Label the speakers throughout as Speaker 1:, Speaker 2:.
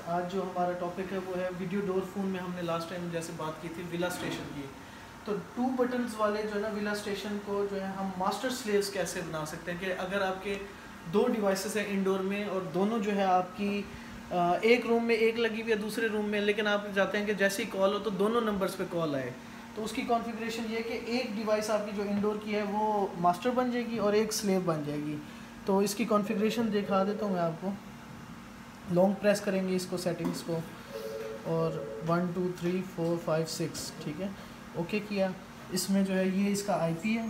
Speaker 1: आज जो हमारा टॉपिक है वो है वीडियो डोर फ़ोन में हमने लास्ट टाइम जैसे बात की थी विला स्टेशन की। तो 2 बटन्स वाले जो है ना विला स्टेशन को जो है हम मास्टर स्लेव्स कैसे बना सकते हैं कि अगर आपके 2 डिवाइसेस हैं इंडोर में और दोनों जो है आपकी एक रूम में एक लगी हुई है दूसरे रूम में, लेकिन आप चाहते हैं कि जैसे ही कॉल हो तो दोनों नंबर्स पे कॉल आए, तो उसकी कॉन्फ़िगरेशन ये है कि एक डिवाइस आपकी जो इंडोर की है वो मास्टर बन जाएगी और एक स्लेव बन जाएगी। तो इसकी कॉन्फ़िगरेशन दिखा देता हूँ मैं आपको। लॉन्ग प्रेस करेंगे इसको, सेटिंग्स को, और 1 2 3 4 5 6 ठीक है, ओके किया। इसमें जो है ये इसका आईपी है,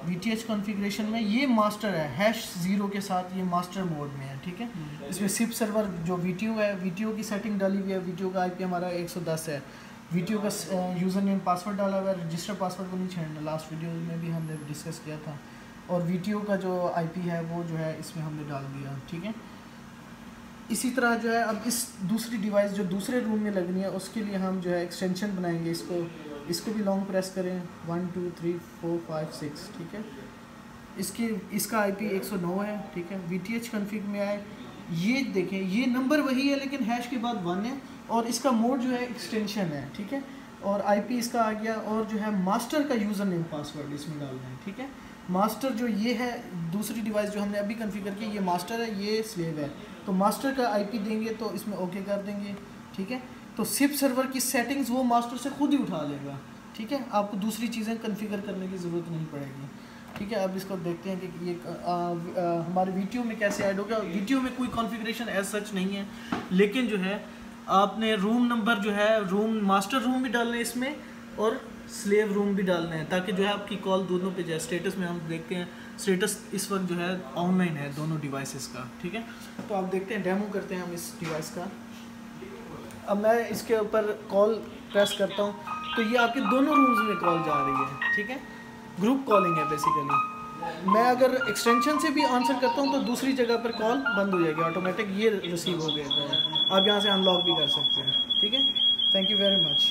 Speaker 1: VTH कॉन्फ़िगरेशन में ये मास्टर है #0 के साथ, ये मास्टर मोड में है ठीक है। इसमें सिप सर्वर जो VTO है, VTO की सेटिंग डाली हुई है। VTO का IP हमारा 110 है। VTO का यूज़र नेम पासवर्ड डाला हुआ है, रजिस्टर पासवर्ड को नहीं छेड़ना, लास्ट वीडियो में भी हमने डिस्कस किया था। और VTO का जो IP है वो जो है इसमें हमने डाल दिया ठीक है। इसी तरह जो है अब इस दूसरी डिवाइस जो दूसरे रूम में लगनी है उसके लिए हम जो है एक्सटेंशन बनाएंगे। इसको भी लॉन्ग प्रेस करें, 1 2 3 4 5 6 ठीक है। इसका IP 109 है ठीक है। VTH कॉन्फ़िग में आए, ये देखें ये नंबर वही है लेकिन हैश के बाद 1 है, और इसका मोड जो है एक्सटेंशन है ठीक है। और IP इसका आ गया, और जो है मास्टर का यूज़र नेम पासवर्ड इसमें डालना है ठीक है। मास्टर जो ये है दूसरी डिवाइस जो हमने अभी कॉन्फ़िगर की, ये मास्टर है ये स्लेव है, तो मास्टर का IP देंगे तो इसमें ओके कर देंगे ठीक है। तो सिप सर्वर की सेटिंग्स वो मास्टर से खुद ही उठा लेगा ठीक है, आपको दूसरी चीज़ें कॉन्फ़िगर करने की ज़रूरत नहीं पड़ेगी ठीक है। अब इसको देखते हैं कि ये हमारे VTO में कैसे ऐड होगा। VTO में कोई कॉन्फ़िगरेशन एज सच नहीं है, लेकिन जो है आपने रूम नंबर जो है रूम मास्टर रूम भी डालना है इसमें और स्लेव रूम भी डालना है, ताकि जो है आपकी कॉल दोनों पे जाए। स्टेटस में हम देखते हैं, स्टेटस इस वक्त जो है ऑनलाइन है दोनों डिवाइसेस का ठीक है। तो आप देखते हैं, डेमो करते हैं हम इस डिवाइस का। अब मैं इसके ऊपर कॉल प्रेस करता हूँ तो ये आपके दोनों रूम्स में कॉल जा रही है ठीक है। ग्रुप कॉलिंग है बेसिकली। मैं अगर एक्सटेंशन से भी आंसर करता हूँ तो दूसरी जगह पर कॉल बंद हो जाएगी ऑटोमेटिक, ये रिसीव हो गया है। आप यहाँ से अनलॉक भी कर सकते हैं ठीक है। Thank you very much.